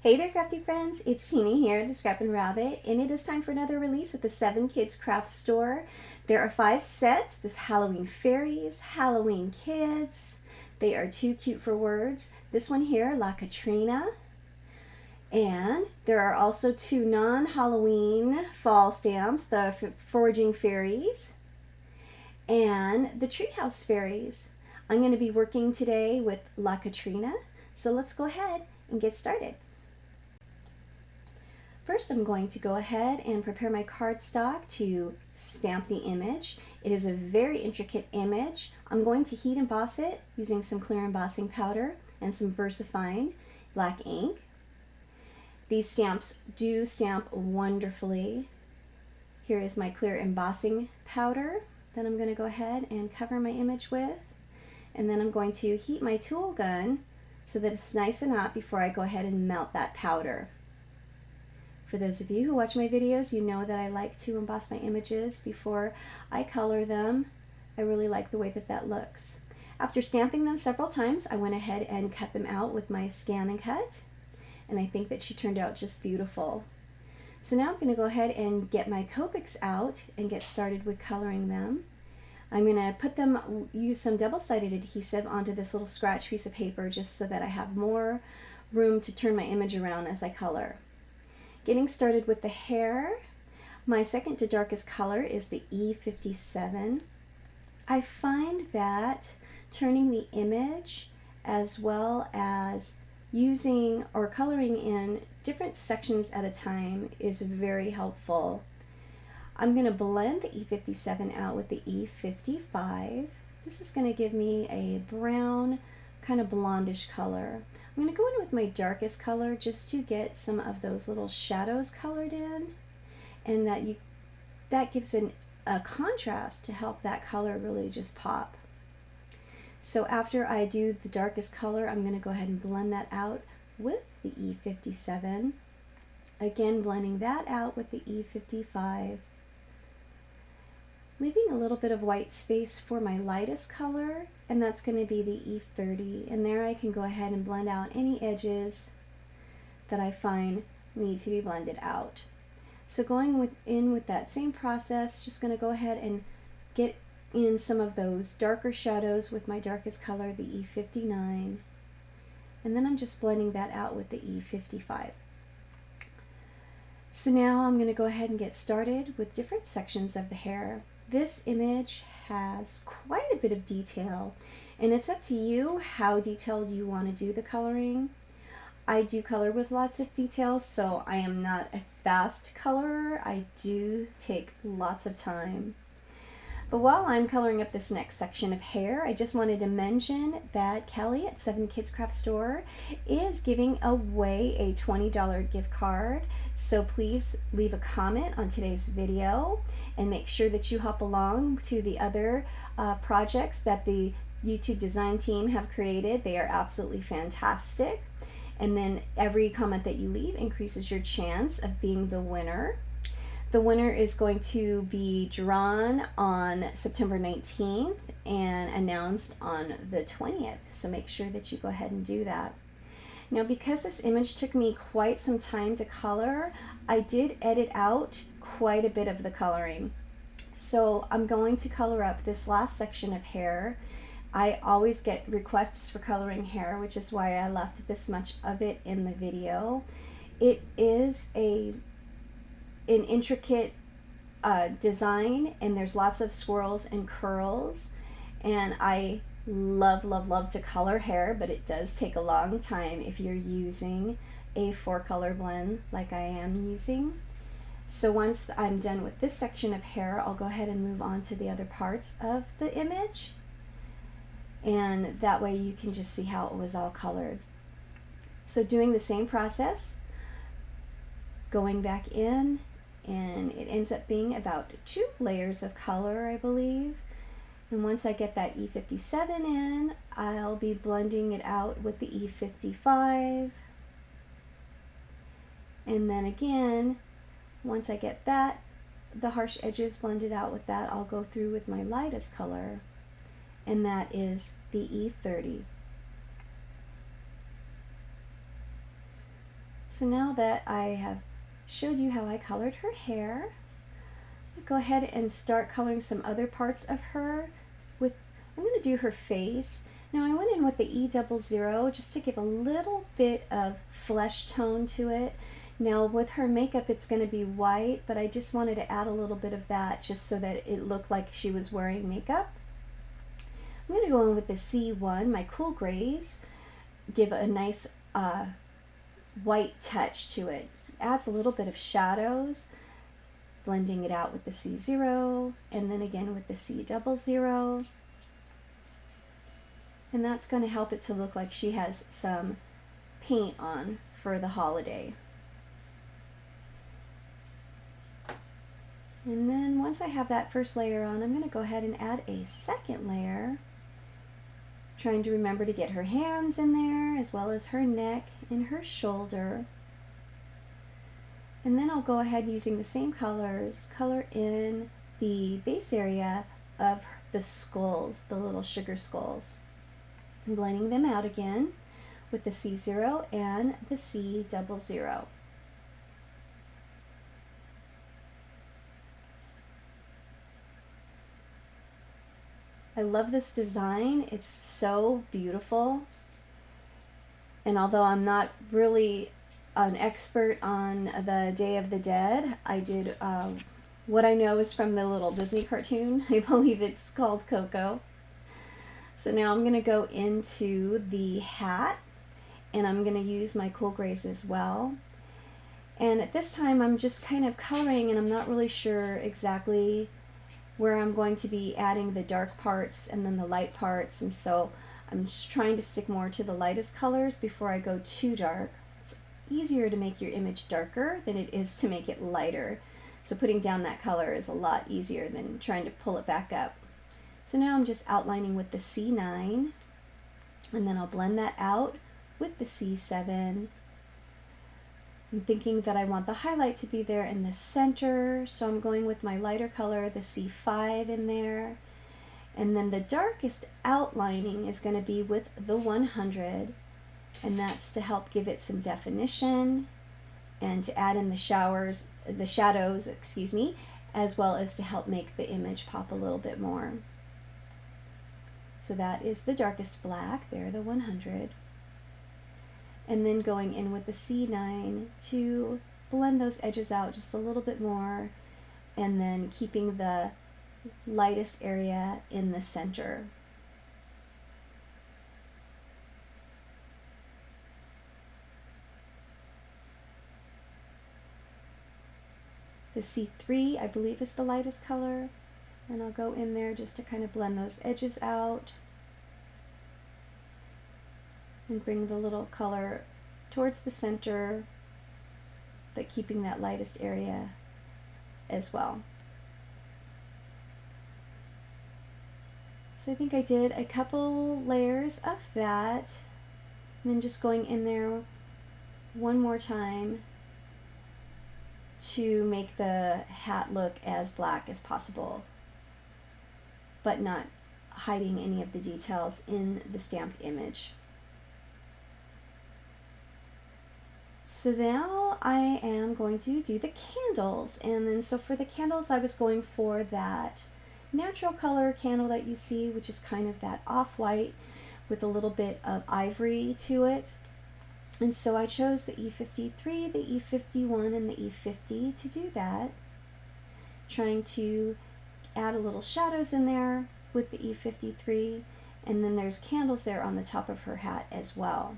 Hey there, crafty friends, it's Tina here, the Scrappin Rabbit, and it is time for another release at the 7 Kids Craft Store. There are 5 sets. This Halloween Fairies, Halloween Kids. They are too cute for words. This one here, La Katrina. And there are also 2 non-Halloween fall stamps, the Foraging Fairies and the Treehouse Fairies. I'm going to be working today with La Katrina, so let's go ahead and get started. First, I'm going to go ahead and prepare my cardstock to stamp the image. It is a very intricate image. I'm going to heat emboss it using some clear embossing powder and some VersaFine black ink. These stamps do stamp wonderfully. Here is my clear embossing powder that I'm going to go ahead and cover my image with. And then I'm going to heat my tool gun so that it's nice and hot before I go ahead and melt that powder. For those of you who watch my videos, you know that I like to emboss my images before I color them. I really like the way that that looks. After stamping them several times, I went ahead and cut them out with my Scan and Cut, and I think that she turned out just beautiful. So now I'm going to go ahead and get my Copics out and get started with coloring them. I'm going to put them, use some double-sided adhesive onto this little scratch piece of paper just so that I have more room to turn my image around as I color. Getting started with the hair, my second to darkest color is the E57. I find that turning the image as well as using or coloring in different sections at a time is very helpful. I'm going to blend the E57 out with the E55. This is going to give me a brown, kind of blondish color. I'm going to go in with my darkest color just to get some of those little shadows colored in, and that gives a contrast to help that color really just pop. So after I do the darkest color, I'm going to go ahead and blend that out with the E57. Again, blending that out with the E55. Leaving a little bit of white space for my lightest color, and that's going to be the E30. And there I can go ahead and blend out any edges that I find need to be blended out. So going in with that same process, just going to go ahead and get in some of those darker shadows with my darkest color, the E59. And then I'm just blending that out with the E55. So now I'm going to go ahead and get started with different sections of the hair. This image has quite a bit of detail, and it's up to you how detailed you want to do the coloring. I do color with lots of details, so I am not a fast colorer. I do take lots of time. But while I'm coloring up this next section of hair, I just wanted to mention that Kelly at 7 Kids Craft Store is giving away a $20 gift card. So please leave a comment on today's video and make sure that you hop along to the other projects that the YouTube design team have created. They are absolutely fantastic. And then every comment that you leave increases your chance of being the winner. The winner is going to be drawn on September 19th and announced on the 20th, so make sure that you go ahead and do that. Now, because this image took me quite some time to color, I did edit out quite a bit of the coloring. So I'm going to color up this last section of hair. I always get requests for coloring hair, which is why I left this much of it in the video. It is an intricate design, and there's lots of swirls and curls, and I love to color hair, but it does take a long time if you're using a 4-color blend like I am using. So once I'm done with this section of hair, I'll go ahead and move on to the other parts of the image, and that way you can just see how it was all colored. So doing the same process, going back in, and it ends up being about 2 layers of color, I believe. And once I get that E57 in, I'll be blending it out with the E55. And then again, once I get that, the harsh edges blended out with that, I'll go through with my lightest color, and that is the E30. So now that I have showed you how I colored her hair, I'll go ahead and start coloring some other parts of her. I'm going to do her face. Now I went in with the E00 just to give a little bit of flesh tone to it. Now with her makeup it's going to be white, but I just wanted to add a little bit of that just so that it looked like she was wearing makeup. I'm going to go in with the C1, my cool grays, give a nice white touch to it. So it adds a little bit of shadows, blending it out with the C0 and then again with the C00. And that's going to help it to look like she has some paint on for the holiday. And then once I have that first layer on, I'm going to go ahead and add a second layer, trying to remember to get her hands in there as well as her neck and her shoulder. And then I'll go ahead using the same colors, color in the base area of the skulls, the little sugar skulls. I'm blending them out again with the C0 and the C00. I love this design. It's so beautiful. And although I'm not really an expert on the Day of the Dead, I did what I know is from the little Disney cartoon. I believe it's called Coco. So now I'm going to go into the hat and I'm going to use my cool grays as well. And at this time I'm just kind of coloring and I'm not really sure exactly where I'm going to be adding the dark parts and then the light parts, and so I'm just trying to stick more to the lightest colors before I go too dark. It's easier to make your image darker than it is to make it lighter. So putting down that color is a lot easier than trying to pull it back up. So now I'm just outlining with the C9, and then I'll blend that out with the C7. I'm thinking that I want the highlight to be there in the center, so I'm going with my lighter color, the C5 in there. And then the darkest outlining is going to be with the 100, and that's to help give it some definition and to add in the shadows, as well as to help make the image pop a little bit more. So that is the darkest black, there, the 100. And then going in with the C9 to blend those edges out just a little bit more, and then keeping the lightest area in the center. The C3 I believe is the lightest color, and I'll go in there just to kind of blend those edges out and bring the little color towards the center, but keeping that lightest area as well. So I think I did a couple layers of that, and then just going in there one more time to make the hat look as black as possible, but not hiding any of the details in the stamped image. So now I am going to do the candles, and then so for the candles I was going for that natural color candle that you see, which is kind of that off-white with a little bit of ivory to it. And so I chose the E53, the E51, and the E50 to do that, trying to add a little shadows in there with the E53, and then there's candles there on the top of her hat as well.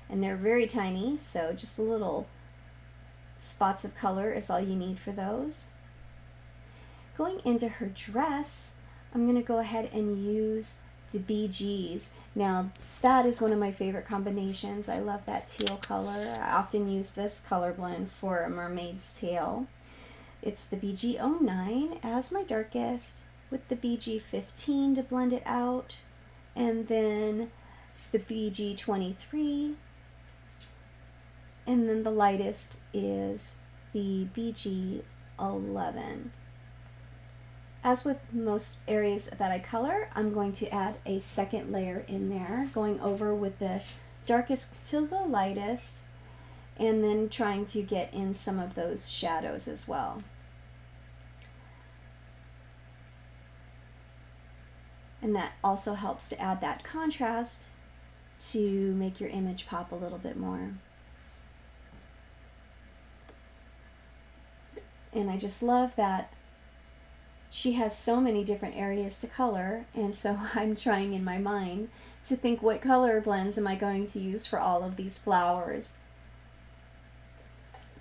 And they're very tiny, so just a little spots of color is all you need for those. Going into her dress, I'm going to go ahead and use the BGs. Now that is one of my favorite combinations. I love that teal color. I often use this color blend for a mermaid's tail. It's the BG09 as my darkest, with the BG15 to blend it out, and then the BG23, and then the lightest is the BG11. As with most areas that I color, I'm going to add a second layer in there, going over with the darkest to the lightest, and then trying to get in some of those shadows as well. And that also helps to add that contrast to make your image pop a little bit more. And I just love that she has so many different areas to color, and so I'm trying in my mind to think, what color blends am I going to use for all of these flowers?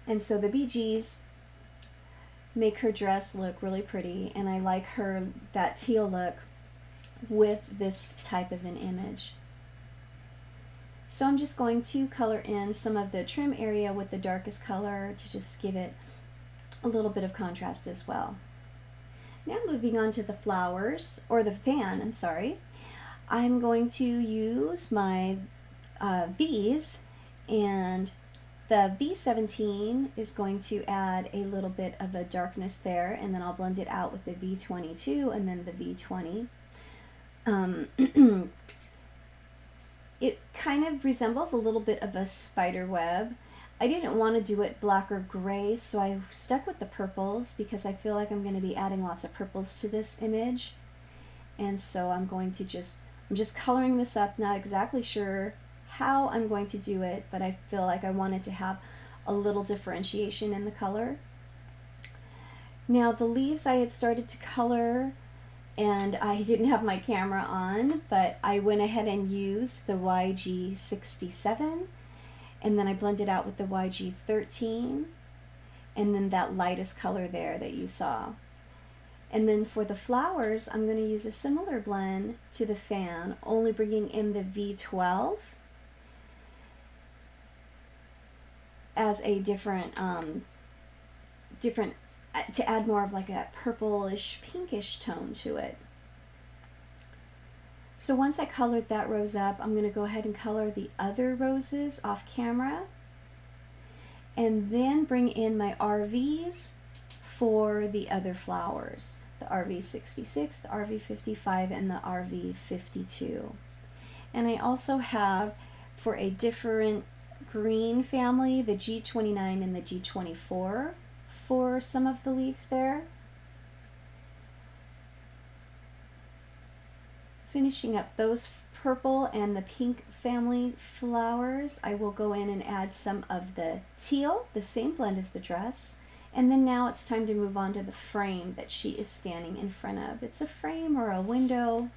And so the BGs make her dress look really pretty, and I like her, that teal look with this type of an image. So I'm just going to color in some of the trim area with the darkest color to just give it a little bit of contrast as well. Now moving on to the flowers, or the fan, I'm sorry. I'm going to use my V's, and the V17 is going to add a little bit of a darkness there, and then I'll blend it out with the V22 and then the V20. It kind of resembles a little bit of a spider web. I didn't want to do it black or gray, so I stuck with the purples because I feel like I'm going to be adding lots of purples to this image. And so I'm just coloring this up, not exactly sure how I'm going to do it, but I feel like I wanted to have a little differentiation in the color. Now the leaves I had started to color, and I didn't have my camera on, but I went ahead and used the YG67, and then I blended out with the YG13, and then that lightest color there that you saw. And then for the flowers, I'm going to use a similar blend to the fan, only bringing in the V12 as a different, to add more of like a purplish, pinkish tone to it. So once I colored that rose up, I'm going to go ahead and color the other roses off camera, and then bring in my RVs for the other flowers, the RV66, the RV55, and the RV52. And I also have, for a different green family, the G29 and the G24 for some of the leaves there. Finishing up those purple and the pink family flowers, I will go in and add some of the teal, the same blend as the dress. And then now it's time to move on to the frame that she is standing in front of. It's a frame or a window.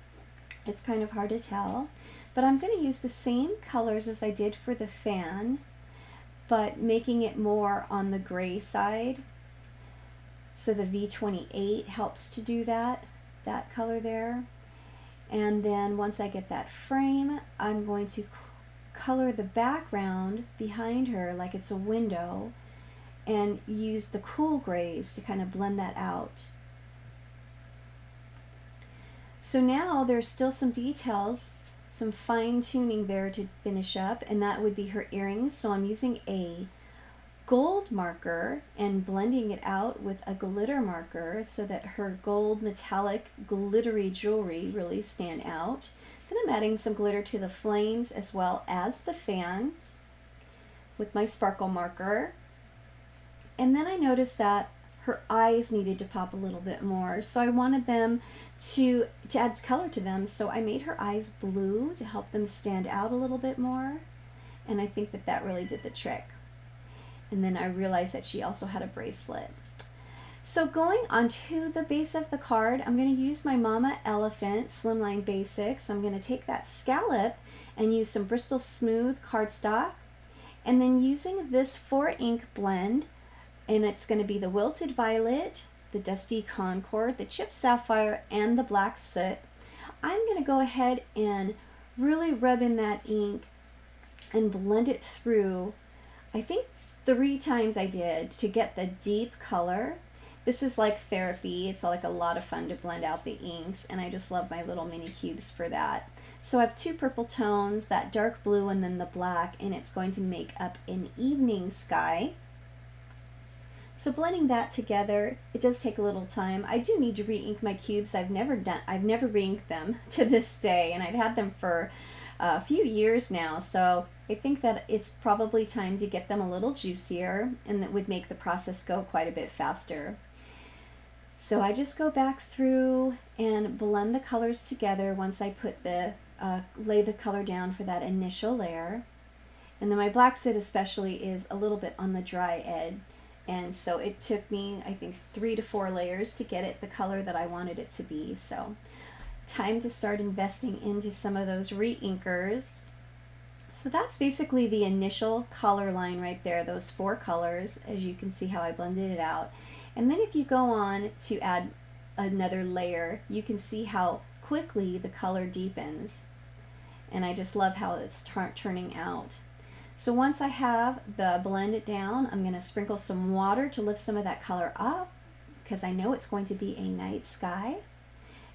It's kind of hard to tell. But I'm going to use the same colors as I did for the fan, but making it more on the gray side. So the V28 helps to do that color there. And then once I get that frame, I'm going to color the background behind her like it's a window, and use the cool grays to kind of blend that out. So now there's still some details, some fine tuning there to finish up, and that would be her earrings. So I'm using a gold marker and blending it out with a glitter marker so that her gold metallic glittery jewelry really stand out. Then I'm adding some glitter to the flames as well as the fan with my sparkle marker. And then I noticed that her eyes needed to pop a little bit more, so I wanted them to add color to them, so I made her eyes blue to help them stand out a little bit more, and I think that that really did the trick. And then I realized that she also had a bracelet. So going onto the base of the card, I'm going to use my Mama Elephant Slimline Basics. I'm going to take that scallop and use some Bristol Smooth cardstock, and then using this 4-ink blend, and it's going to be the Wilted Violet, the Dusty Concord, the Chipped Sapphire, and the Black Soot. I'm going to go ahead and really rub in that ink and blend it through, I think 3 times I did, to get the deep color. This is like therapy. It's like a lot of fun to blend out the inks, and I just love my little mini cubes for that. So I have 2 purple tones, that dark blue and then the black, and it's going to make up an evening sky. So blending that together, it does take a little time. I do need to re-ink my cubes. I've never re-inked them to this day, and I've had them for a few years now, so I think that it's probably time to get them a little juicier, and that would make the process go quite a bit faster. So I just go back through and blend the colors together once I put lay the color down for that initial layer. And then my black soot especially is a little bit on the dry edge. And so it took me, I think, 3 to 4 layers to get it the color that I wanted it to be. So time to start investing into some of those re-inkers. So that's basically the initial color line right there, those 4 colors, as you can see how I blended it out. And then if you go on to add another layer, you can see how quickly the color deepens. And I just love how it's turning out. So once I have the blended down, I'm going to sprinkle some water to lift some of that color up, because I know it's going to be a night sky.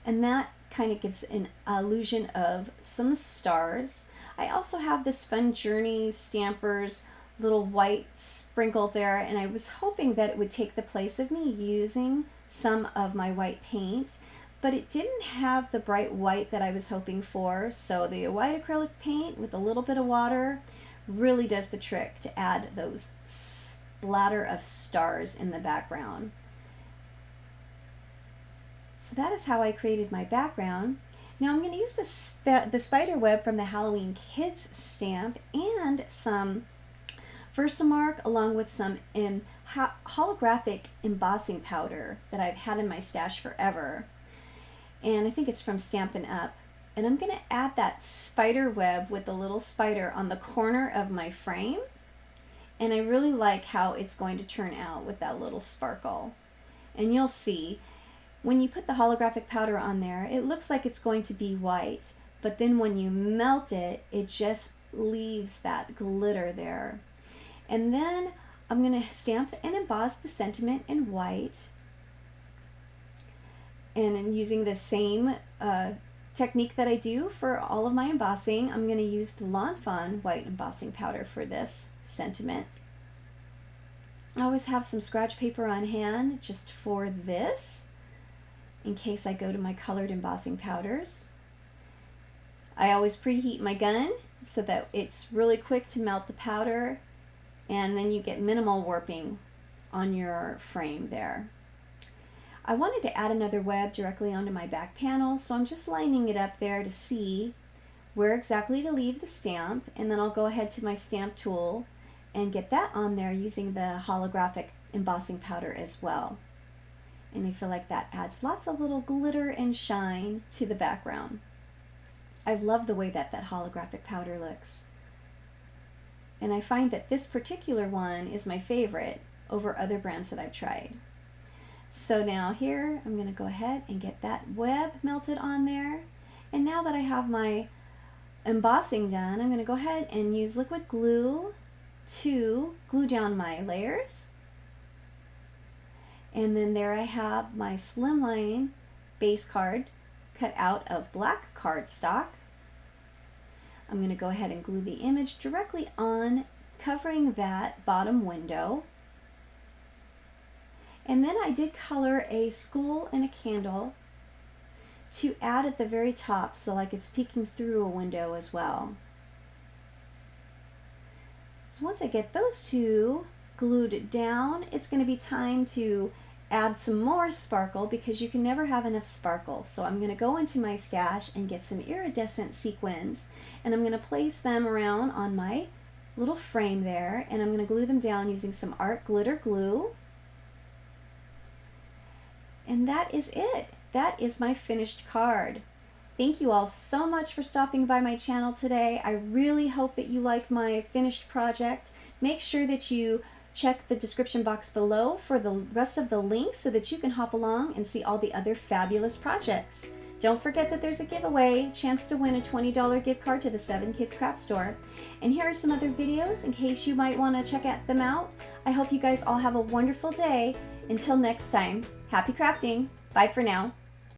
And that kind of gives an illusion of some stars. I also have this Fun Journeys Stampers little white sprinkle there, and I was hoping that it would take the place of me using some of my white paint, but it didn't have the bright white that I was hoping for. So the white acrylic paint with a little bit of water really does the trick to add those splatter of stars in the background. So that is how I created my background. Now I'm going to use the spider web from the Halloween Kids stamp and some Versamark, along with some holographic embossing powder that I've had in my stash forever. And I think it's from Stampin' Up. And I'm going to add that spider web with the little spider on the corner of my frame. And I really like how it's going to turn out with that little sparkle. And you'll see, when you put the holographic powder on there, it looks like it's going to be white. But then when you melt it, it just leaves that glitter there. And then I'm going to stamp and emboss the sentiment in white. And I'm using the same technique that I do for all of my embossing. I'm going to use the Lawn Fawn white embossing powder for this sentiment. I always have some scratch paper on hand just for this, in case I go to my colored embossing powders. I always preheat my gun so that it's really quick to melt the powder, and then you get minimal warping on your frame there. I wanted to add another web directly onto my back panel, so I'm just lining it up there to see where exactly to leave the stamp, and then I'll go ahead to my stamp tool and get that on there using the holographic embossing powder as well. And I feel like that adds lots of little glitter and shine to the background. I love the way that holographic powder looks. And I find that this particular one is my favorite over other brands that I've tried. So now here, I'm going to go ahead and get that web melted on there. And now that I have my embossing done, I'm going to go ahead and use liquid glue to glue down my layers. And then there I have my slimline base card cut out of black cardstock. I'm going to go ahead and glue the image directly on, covering that bottom window. And then I did color a skull and a candle to add at the very top, so like it's peeking through a window as well. So once I get those two glued down, it's going to be time to add some more sparkle, because you can never have enough sparkle. So I'm going to go into my stash and get some iridescent sequins, and I'm going to place them around on my little frame there, and I'm going to glue them down using some art glitter glue. And that is it. That is my finished card. Thank you all so much for stopping by my channel today. I really hope that you liked my finished project. Make sure that you check the description box below for the rest of the links so that you can hop along and see all the other fabulous projects. Don't forget that there's a giveaway, chance to win a $20 gift card to the 7 Kids Craft Store. And here are some other videos in case you might want to check them out. I hope you guys all have a wonderful day. Until next time, happy crafting. Bye for now.